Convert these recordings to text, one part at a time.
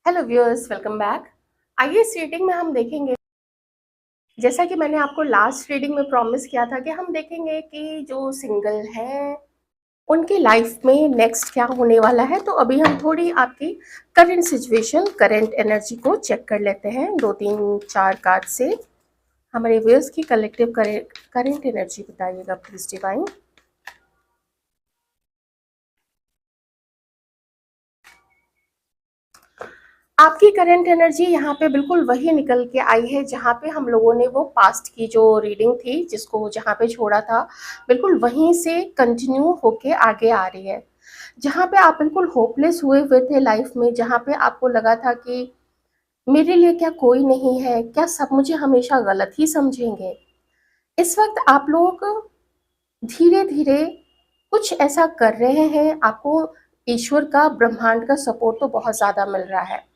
Hello viewers, welcome back. आइए इस reading में हम देखेंगे, जैसा कि मैंने आपको लास्ट रीडिंग में प्रॉमिस किया था कि हम देखेंगे कि जो सिंगल हैं उनकी लाइफ में नेक्स्ट क्या होने वाला है। तो अभी हम थोड़ी आपकी करंट सिचुएशन, करंट एनर्जी को चेक कर लेते हैं 2 3 4 कार्ड से। हमारे व्यूअर्स की कलेक्टिव करंट एनर्जी बताइएगा प्लीज डिवाइन। आपकी करंट एनर्जी यहाँ पे बिल्कुल वही निकल के आई है जहाँ पे हम लोगों ने वो पास्ट की जो रीडिंग थी जिसको जहाँ पे छोड़ा था, बिल्कुल वहीं से कंटिन्यू होके आगे आ रही है। जहाँ पे आप बिल्कुल होपलेस हुए हुए थे लाइफ में, जहाँ पे आपको लगा था कि मेरे लिए क्या कोई नहीं है, क्या सब मुझे हमेशा गलत ही समझेंगे। इस वक्त आप लोग धीरे धीरे कुछ ऐसा कर रहे हैं, आपको ईश्वर का, ब्रह्मांड का सपोर्ट तो बहुत ज़्यादा मिल रहा है।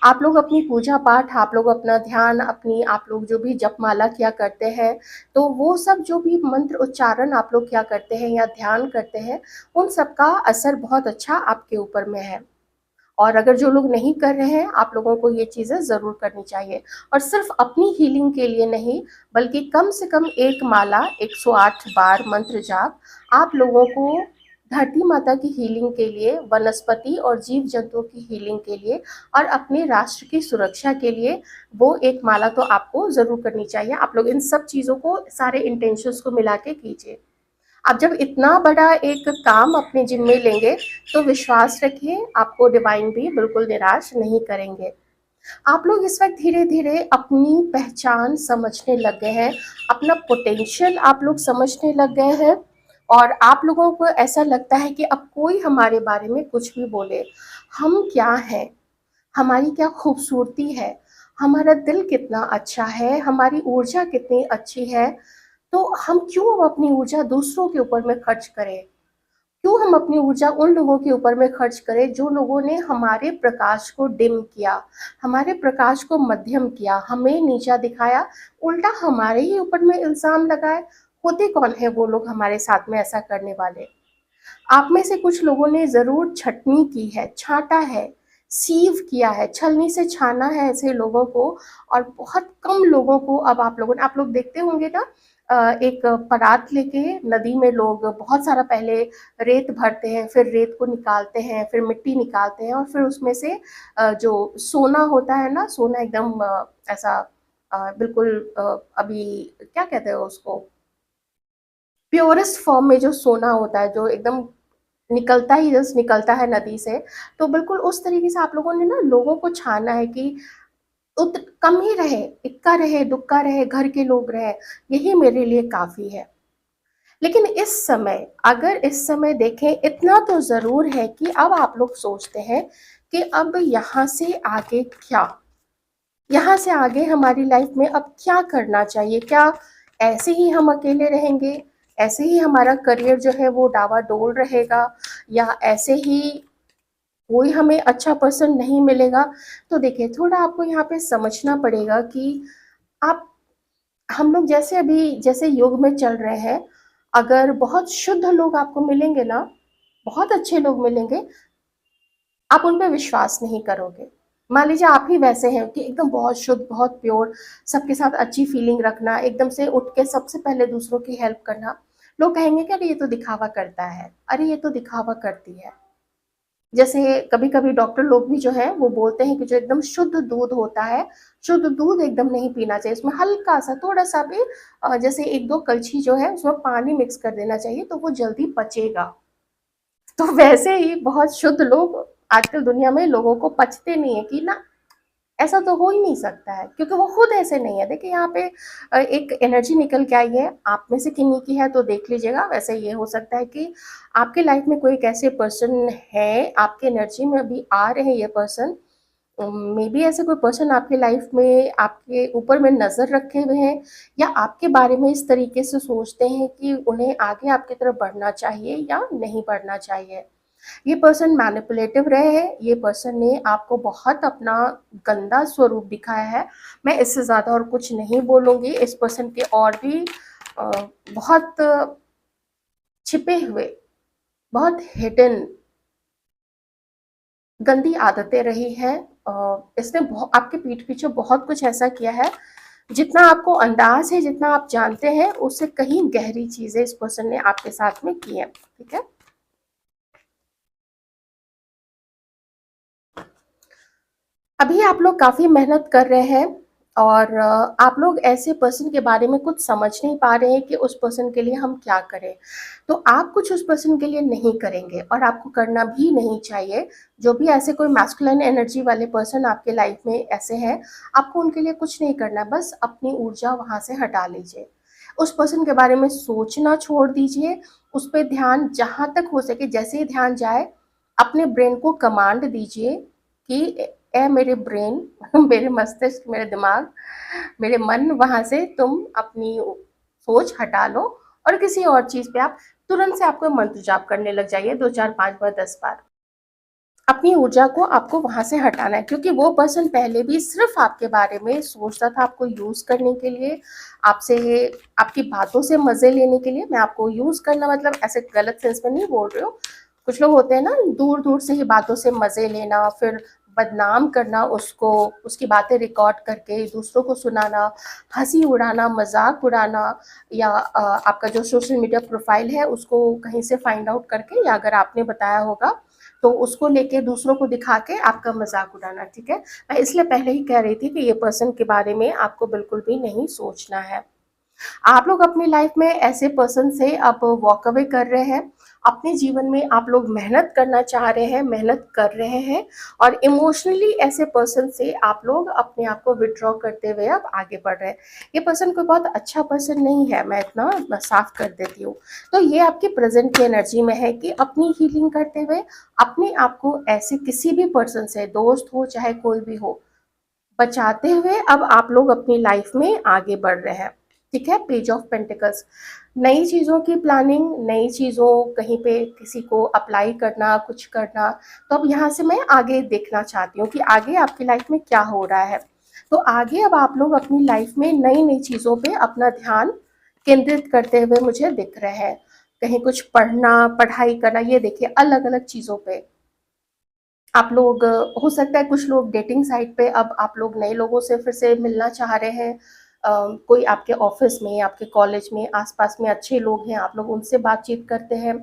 आप लोग अपनी पूजा पाठ, आप लोग अपना ध्यान, अपनी आप लोग जो भी जप माला किया करते हैं, तो वो सब जो भी मंत्र उच्चारण आप लोग क्या करते हैं या ध्यान करते हैं, उन सब का असर बहुत अच्छा आपके ऊपर में है। और अगर जो लोग नहीं कर रहे हैं, आप लोगों को ये चीज़ें ज़रूर करनी चाहिए। और सिर्फ अपनी हीलिंग के लिए नहीं, बल्कि कम से कम एक माला 108 बार मंत्र जाप आप लोगों को धरती माता की हीलिंग के लिए, वनस्पति और जीव जंतुओं की हीलिंग के लिए और अपने राष्ट्र की सुरक्षा के लिए वो एक माला तो आपको ज़रूर करनी चाहिए। आप लोग इन सब चीज़ों को, सारे इंटेंशंस को मिला के कीजिए। आप जब इतना बड़ा एक काम अपने जिम्मे लेंगे तो विश्वास रखिए, आपको डिवाइन भी बिल्कुल निराश नहीं करेंगे। आप लोग इस वक्त धीरे धीरे अपनी पहचान समझने लग गए हैं, अपना पोटेंशियल आप लोग समझने लग गए हैं। और आप लोगों को ऐसा लगता है कि अब कोई हमारे बारे में कुछ भी बोले, हम क्या हैं, हमारी क्या खूबसूरती है, हमारा दिल कितना अच्छा है, हमारी ऊर्जा कितनी अच्छी है, तो हम क्यों अपनी ऊर्जा दूसरों के ऊपर में खर्च करें। क्यों हम अपनी ऊर्जा उन लोगों के ऊपर में खर्च करें जो लोगों ने हमारे प्रकाश को डिम किया, हमारे प्रकाश को मध्यम किया, हमें नीचा दिखाया, उल्टा हमारे ही ऊपर में इल्जाम लगाए। होते कौन है वो लोग हमारे साथ में ऐसा करने वाले। आप में से कुछ लोगों ने ज़रूर छटनी की है, छाँटा है, सीव किया है, छलनी से छाना है ऐसे लोगों को। और बहुत कम लोगों को अब आप लोग देखते होंगे ना, एक परात लेके नदी में लोग बहुत सारा पहले रेत भरते हैं, फिर रेत को निकालते हैं, फिर मिट्टी निकालते हैं और फिर उसमें से जो सोना होता है ना, सोना एकदम ऐसा बिल्कुल अभी क्या कहते हैं उसको, प्योरेस्ट फॉर्म में जो सोना होता है, जो एकदम निकलता ही जस्ट निकलता है नदी से। तो बिल्कुल उस तरीके से आप लोगों ने ना लोगों को छाना है कि उत कम ही रहे, इक्का रहे, दुक्का रहे, घर के लोग रहे, यही मेरे लिए काफ़ी है। लेकिन इस समय, अगर इस समय देखें, इतना तो ज़रूर है कि अब आप लोग सोचते हैं कि अब यहाँ से आगे क्या? यहाँ से आगे हमारी लाइफ में अब क्या करना चाहिए? क्या ऐसे ही हम अकेले रहेंगे? ऐसे ही हमारा करियर जो है वो डावाडोल रहेगा? या ऐसे ही कोई हमें अच्छा पर्सन नहीं मिलेगा? तो देखिए, थोड़ा आपको यहाँ पे समझना पड़ेगा कि आप हम लोग जैसे अभी जैसे युग में चल रहे हैं, अगर बहुत शुद्ध लोग आपको मिलेंगे ना, बहुत अच्छे लोग मिलेंगे, आप उन पे विश्वास नहीं करोगे। मान लीजिए आप ही वैसे हैं कि एकदम बहुत शुद्ध, बहुत प्योर, सबके साथ अच्छी फीलिंग रखना, एकदम से उठ के सबसे पहले दूसरों की हेल्प करना। लोग कहेंगे कि अरे ये तो दिखावा करता है, अरे ये तो दिखावा करती है। जैसे कभी-कभी डॉक्टर लोग भी जो है वो बोलते हैं कि जो एकदम शुद्ध दूध होता है, शुद्ध दूध एकदम नहीं पीना चाहिए। उसमें हल्का-सा, थोड़ा-सा भी जैसे 1-2 कलछी जो है उसमें पानी मिक्स कर देना चाहिए तो वो जल्दी पचेगा। तो वैसे ही बहुत शुद्ध लोग आजकल दुनिया में लोगों को पचते नहीं है कि ना, ऐसा तो हो ही नहीं सकता है क्योंकि वो खुद ऐसे नहीं है। देखिए यहाँ पे एक एनर्जी निकल के आई है, आप में से किन्हीं की है तो देख लीजिएगा। वैसे ये हो सकता है कि आपके लाइफ में कोई एक ऐसे पर्सन है, आपके एनर्जी में अभी आ रहे हैं ये पर्सन। मे बी ऐसे कोई पर्सन आपके लाइफ में आपके ऊपर में नज़र रखे हुए हैं या आपके बारे में इस तरीके से सोचते हैं कि उन्हें आगे आपकी तरफ बढ़ना चाहिए या नहीं बढ़ना चाहिए। ये पर्सन मैनिपुलेटिव रहे हैं, ये पर्सन ने आपको बहुत अपना गंदा स्वरूप दिखाया है। मैं इससे ज़्यादा और कुछ नहीं बोलूँगी। इस पर्सन के और भी अ, बहुत छिपे हुए, बहुत हिडन गंदी आदतें रही हैं, इसने आपके पीठ पीछे बहुत कुछ ऐसा किया है, जितना आपको अंदाज है, जितना आप जानते हैं, उससे कहीं गहरी चीजें इस पर्सन ने आपके साथ में की है। ठीक है, अभी आप लोग काफी मेहनत कर रहे हैं और आप लोग ऐसे पर्सन के बारे में कुछ समझ नहीं पा रहे हैं कि उस पर्सन के लिए हम क्या करें। तो आप कुछ उस पर्सन के लिए नहीं करेंगे और आपको करना भी नहीं चाहिए। जो भी ऐसे कोई मैस्कुलिन एनर्जी वाले पर्सन आपके लाइफ में ऐसे हैं, आपको उनके लिए कुछ नहीं करना है, बस अपनी ऊर्जा वहां से हटा लीजिए। उस पर्सन के बारे में सोचना छोड़ दीजिए, उस पर ध्यान जहां तक हो सके, जैसे ही ध्यान जाए अपने ब्रेन को कमांड दीजिए कि ए मेरे ब्रेन मेरे मस्तिष्क, मेरे दिमाग, मेरे मन, वहां से तुम अपनी सोच हटा लो और किसी और चीज पे आप तुरंत से आपको मंत्र जाप करने लग जाइए, 2 4 5 बार 10 बार। अपनी ऊर्जा को आपको वहां से हटाना है, क्योंकि वो पर्सन पहले भी सिर्फ आपके बारे में सोचता था, आपको यूज करने के लिए, आपसे आपकी बातों से मजे लेने के लिए। मैं आपको यूज करना मतलब ऐसे गलत सेंस में नहीं बोल रही हूँ। कुछ लोग होते हैं ना, दूर दूर से ही बातों से मजे लेना, फिर बदनाम करना उसको, उसकी बातें रिकॉर्ड करके दूसरों को सुनाना, हंसी उड़ाना, मजाक उड़ाना, या आपका जो सोशल मीडिया प्रोफाइल है उसको कहीं से फाइंड आउट करके, या अगर आपने बताया होगा तो उसको लेके दूसरों को दिखा के आपका मजाक उड़ाना। ठीक है, मैं इसलिए पहले ही कह रही थी कि ये पर्सन के बारे में आपको बिल्कुल भी नहीं सोचना है। आप लोग अपनी लाइफ में ऐसे पर्सन से अब वॉक अवे कर रहे हैं। अपने जीवन में आप लोग मेहनत करना चाह रहे हैं, मेहनत कर रहे हैं, और इमोशनली ऐसे पर्सन से आप लोग अपने आप को विड्रॉ करते हुए अब आगे बढ़ रहे हैं। ये पर्सन कोई बहुत अच्छा पर्सन नहीं है, मैं इतना साफ कर देती हूँ। तो ये आपकी प्रेजेंट की एनर्जी में है कि अपनी हीलिंग करते हुए अपने आप को ऐसे किसी भी पर्सन से, दोस्त हो चाहे कोई भी हो, बचाते हुए अब आप लोग अपनी लाइफ में आगे बढ़ रहे हैं। ठीक है, पेज ऑफ पेंटिकल्स, नई चीज़ों की प्लानिंग, नई चीज़ों, कहीं पे किसी को अप्लाई करना, कुछ करना। तो अब यहाँ से मैं आगे देखना चाहती हूँ कि आगे आपकी लाइफ में क्या हो रहा है। तो आगे अब आप लोग अपनी लाइफ में नई नई चीज़ों पे अपना ध्यान केंद्रित करते हुए मुझे दिख रहे हैं। कहीं कुछ पढ़ना, पढ़ाई करना, ये देखिए अलग अलग चीज़ों पे आप लोग, हो सकता है कुछ लोग डेटिंग साइट पे अब आप लोग नए लोगों से फिर से मिलना चाह रहे हैं। कोई आपके ऑफिस में, आपके कॉलेज में आसपास में अच्छे लोग हैं, आप लोग उनसे बातचीत करते हैं।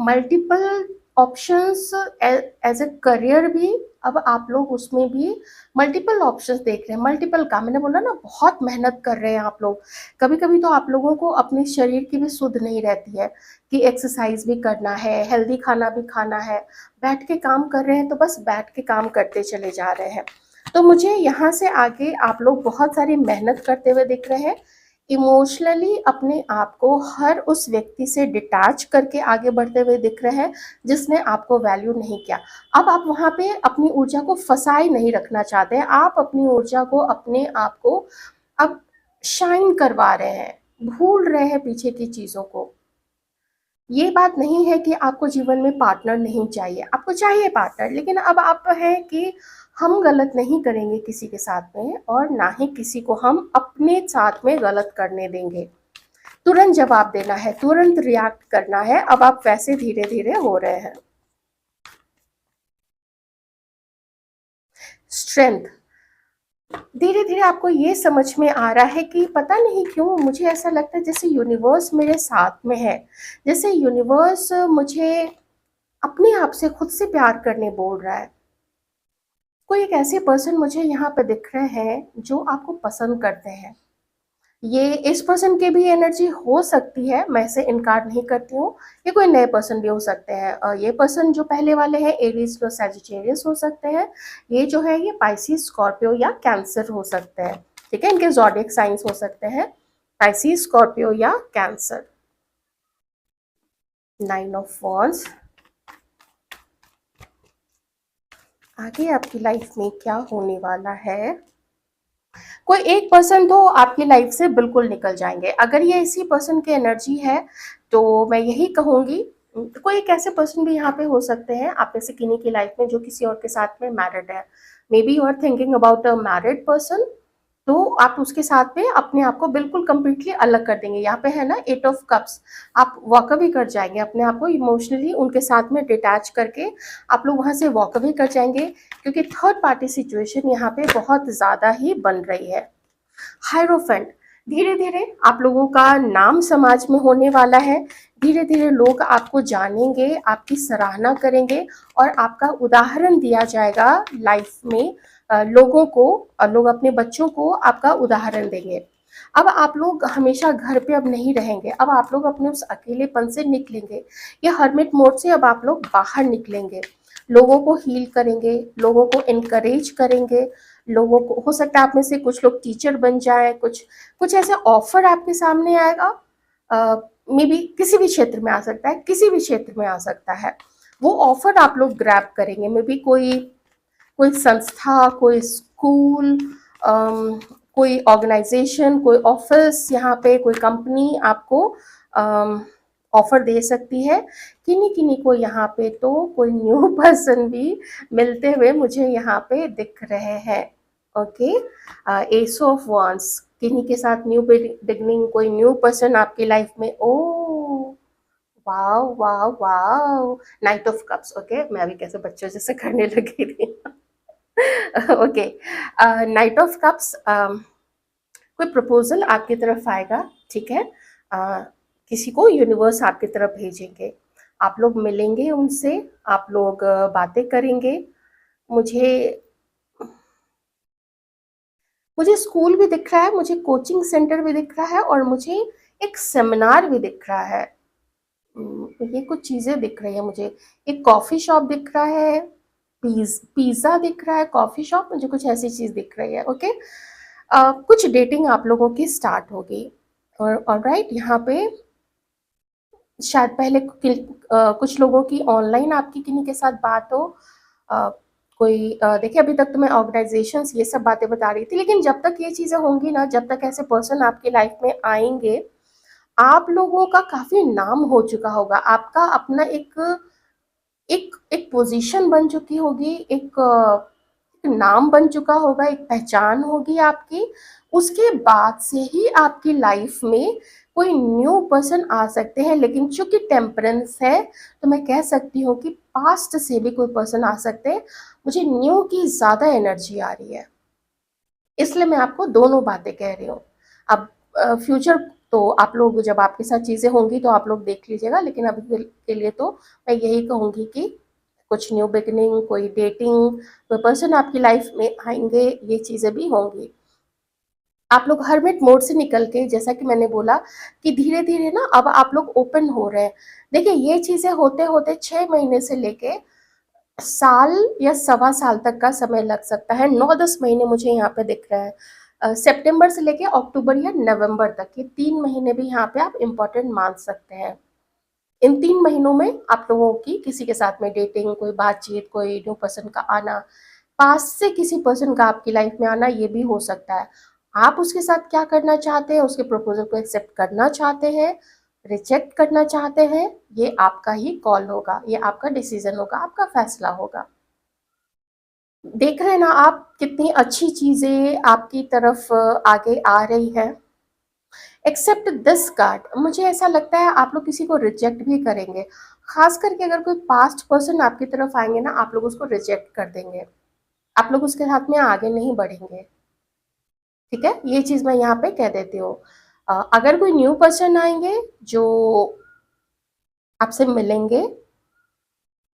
Multiple options as a career भी, अब आप लोग उसमें भी मल्टीपल ऑप्शंस देख रहे हैं। मल्टीपल का मैंने बोला ना, बहुत मेहनत कर रहे हैं आप लोग। कभी कभी तो आप लोगों को अपने शरीर की भी सुध नहीं रहती है कि एक्सरसाइज भी करना है, हेल्दी खाना भी खाना है। बैठ के काम कर रहे हैं तो बस बैठ के काम करते चले जा रहे हैं। तो मुझे यहाँ से आगे आप लोग बहुत सारी मेहनत करते हुए दिख रहे हैं। इमोशनली अपने आप को हर उस व्यक्ति से डिटैच करके आगे बढ़ते हुए दिख रहे हैं जिसने आपको वैल्यू नहीं किया। अब आप वहाँ पे अपनी ऊर्जा को फंसाए नहीं रखना चाहते हैं, आप अपनी ऊर्जा को, अपने आप को अब शाइन करवा रहे हैं, भूल रहे हैं पीछे की चीज़ों को। ये बात नहीं है कि आपको जीवन में पार्टनर नहीं चाहिए, आपको चाहिए पार्टनर, लेकिन अब आप है कि हम गलत नहीं करेंगे किसी के साथ में, और ना ही किसी को हम अपने साथ में गलत करने देंगे। तुरंत जवाब देना है, तुरंत रिएक्ट करना है, अब आप वैसे धीरे धीरे हो रहे हैं। स्ट्रेंथ, धीरे धीरे आपको ये समझ में आ रहा है कि पता नहीं क्यों मुझे ऐसा लगता है जैसे यूनिवर्स मेरे साथ में है, जैसे यूनिवर्स मुझे अपने आप से, खुद से प्यार करने बोल रहा है। कोई एक ऐसे पर्सन मुझे यहाँ पे दिख रहे हैं जो आपको पसंद करते हैं। ये इस पर्सन की भी एनर्जी हो सकती है, मैं इसे इनकार नहीं करती हूँ। ये कोई नए पर्सन भी हो सकते हैं, और ये पर्सन जो पहले वाले हैं एरीज और सैजिटेरियस हो सकते हैं। ये जो है ये पाइसिस, स्कॉर्पियो या कैंसर हो सकते हैं। ठीक है, इनके ज़ोडिएक साइंस हो सकते हैं पाइसिस, स्कॉर्पियो या कैंसर। 9 ऑफ वॉन्ड्स, आगे आपकी लाइफ में क्या होने वाला है। कोई एक पर्सन तो आपकी लाइफ से बिल्कुल निकल जाएंगे। अगर ये इसी पर्सन की एनर्जी है तो मैं यही कहूंगी, कोई एक ऐसे पर्सन भी यहाँ पे हो सकते हैं आप में से किन्हीं की लाइफ में जो किसी और के साथ में मैरिड है। Maybe you are thinking about a married person, तो आप उसके साथ में अपने आप को बिल्कुल कंप्लीटली अलग कर देंगे। यहाँ पे है ना 8 ऑफ कप्स, आप वॉक अवे कर जाएंगे, अपने आप को इमोशनली उनके साथ में डिटैच करके आप लोग वहाँ से वॉक अवे कर जाएंगे, क्योंकि थर्ड पार्टी सिचुएशन यहाँ पे बहुत ज़्यादा ही बन रही है। हायरोफेंट, धीरे धीरे आप लोगों का नाम समाज में होने वाला है, धीरे धीरे लोग आपको जानेंगे, आपकी सराहना करेंगे और आपका उदाहरण दिया जाएगा लाइफ में। लोगों को, लोग अपने बच्चों को आपका उदाहरण देंगे। अब आप लोग हमेशा घर पे अब नहीं रहेंगे, अब आप लोग अपने उस अकेलेपन से निकलेंगे, ये हर्मिट मोड से अब आप लोग बाहर निकलेंगे, लोगों को हील करेंगे, लोगों को इनकरेज करेंगे, लोगों को, हो सकता है आप में से कुछ लोग टीचर बन जाए, कुछ कुछ ऐसे ऑफर आपके सामने आएगा, मे बी किसी भी क्षेत्र में आ सकता है, किसी भी क्षेत्र में आ सकता है, वो ऑफर आप लोग ग्रैब करेंगे। मे बी कोई कोई संस्था, कोई स्कूल, कोई ऑर्गेनाइजेशन, कोई ऑफिस, यहाँ पे कोई कंपनी आपको ऑफर दे सकती है। किन्हीं किन्हीं को यहाँ पे तो कोई न्यू पर्सन भी मिलते हुए मुझे यहाँ पे दिख रहे हैं। ओके, एस ऑफ वांड्स, किन्हीं के साथ न्यू बिगनिंग, कोई न्यू पर्सन आपकी लाइफ में। Oh wow wow wow, night of cups. Okay, मैं अभी कैसे बच्चों जैसे करने लगी थी। ओके, नाइट ऑफ कप्स, कोई प्रपोजल आपकी तरफ आएगा, ठीक है, किसी को यूनिवर्स आपकी तरफ भेजेंगे, आप लोग मिलेंगे उनसे, आप लोग बातें करेंगे। मुझे मुझे स्कूल भी दिख रहा है, मुझे कोचिंग सेंटर भी दिख रहा है और मुझे एक सेमिनार भी दिख रहा है। ये कुछ चीज़ें दिख रही है मुझे, एक कॉफ़ी शॉप दिख रहा है, पिज़्ज़ा दिख रहा है, कॉफ़ी शॉप, मुझे कुछ ऐसी चीज़ दिख रही है। ओके, कुछ डेटिंग आप लोगों की स्टार्ट होगी और ऑलराइट, यहाँ पे शायद पहले कुछ लोगों की ऑनलाइन आपकी किन्हीं के साथ बात हो। देखिए, अभी तक तो मैं ऑर्गेनाइजेशंस ये सब बातें बता रही थी, लेकिन जब तक ये चीज़ें होंगी ना, जब तक ऐसे पर्सन आपकी लाइफ में आएंगे, आप लोगों का काफ़ी नाम हो चुका होगा, आपका अपना एक एक एक पोजीशन बन चुकी होगी, एक नाम बन चुका होगा, एक पहचान होगी आपकी। उसके बाद से ही आपकी लाइफ में कोई न्यू पर्सन आ सकते हैं, लेकिन चूंकि टेम्परेंस है तो मैं कह सकती हूँ कि पास्ट से भी कोई पर्सन आ सकते हैं। मुझे न्यू की ज़्यादा एनर्जी आ रही है, इसलिए मैं आपको दोनों बातें कह रही हूँ। अब फ्यूचर तो आप लोग, जब आपके साथ चीज़ें होंगी तो आप लोग देख लीजिएगा, लेकिन अभी के लिए तो मैं यही कहूँगी कि कुछ न्यू बिगनिंग, कोई डेटिंग, कोई पर्सन आपकी लाइफ में आएंगे, ये चीज़ें भी होंगी। आप लोग हर्मिट मोड से निकल के, जैसा कि मैंने बोला कि धीरे धीरे ना अब आप लोग ओपन हो रहे हैं। देखिए, ये चीज़ें होते होते 6 महीने से लेके साल या सवा साल तक का समय लग सकता है, 9-10 महीने मुझे यहाँ पे दिख रहा है। सितंबर से लेके अक्टूबर या नवंबर तक, ये 3 महीने भी यहाँ पे आप इम्पोर्टेंट मान सकते हैं। इन 3 महीनों में आप लोगों की किसी के साथ में डेटिंग, कोई बातचीत, कोई न्यू पर्सन का आना, पास से किसी पर्सन का आपकी लाइफ में आना, ये भी हो सकता है। आप उसके साथ क्या करना चाहते हैं, उसके प्रपोजल को एक्सेप्ट करना चाहते हैं, रिजेक्ट करना चाहते हैं, ये आपका ही कॉल होगा, ये आपका डिसीजन होगा, आपका फैसला होगा। देख रहे हैं ना आप, कितनी अच्छी चीजें आपकी तरफ आगे आ रही है। एक्सेप्ट दिस कार्ड, मुझे ऐसा लगता है आप लोग किसी को रिजेक्ट भी करेंगे, खास करके अगर कोई पास्ट पर्सन आपकी तरफ आएंगे ना, आप लोग उसको रिजेक्ट कर देंगे, आप लोग उसके साथ में आगे नहीं बढ़ेंगे। ठीक है, ये चीज मैं यहाँ पे कह देती हूँ। अगर कोई न्यू पर्सन आएंगे जो आपसे मिलेंगे,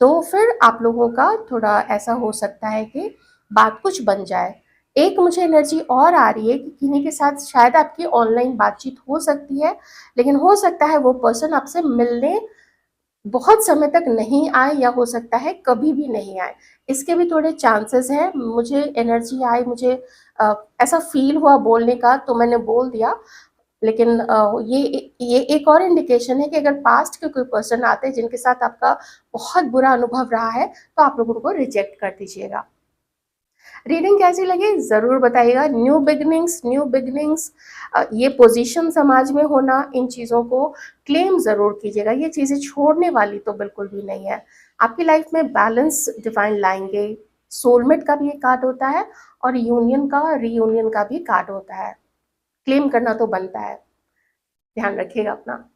तो फिर आप लोगों का थोड़ा ऐसा हो सकता है कि बात कुछ बन जाए। एक मुझे एनर्जी और आ रही है कि किन्हीं के साथ शायद आपकी ऑनलाइन बातचीत हो सकती है, लेकिन हो सकता है वो पर्सन आपसे मिलने बहुत समय तक नहीं आए, या हो सकता है कभी भी नहीं आए, इसके भी थोड़े चांसेस हैं। मुझे एनर्जी आई, मुझे ऐसा फील हुआ बोलने का, तो मैंने बोल दिया। लेकिन ये एक और इंडिकेशन है कि अगर पास्ट के कोई पर्सन आते हैं जिनके साथ आपका बहुत बुरा अनुभव रहा है, तो आप लोग उनको रिजेक्ट कर दीजिएगा। रीडिंग कैसी लगी ज़रूर बताइएगा। न्यू बिगनिंग्स, ये पोजीशन समाज में होना, इन चीज़ों को क्लेम ज़रूर कीजिएगा। ये चीज़ें छोड़ने वाली तो बिल्कुल भी नहीं है। आपकी लाइफ में बैलेंस डिवाइन लाएंगे, सोलमेट का भी एक कार्ड होता है और यूनियन का, रीयूनियन का भी कार्ड होता है। क्लेम करना तो बनता है। ध्यान रखिएगा अपना।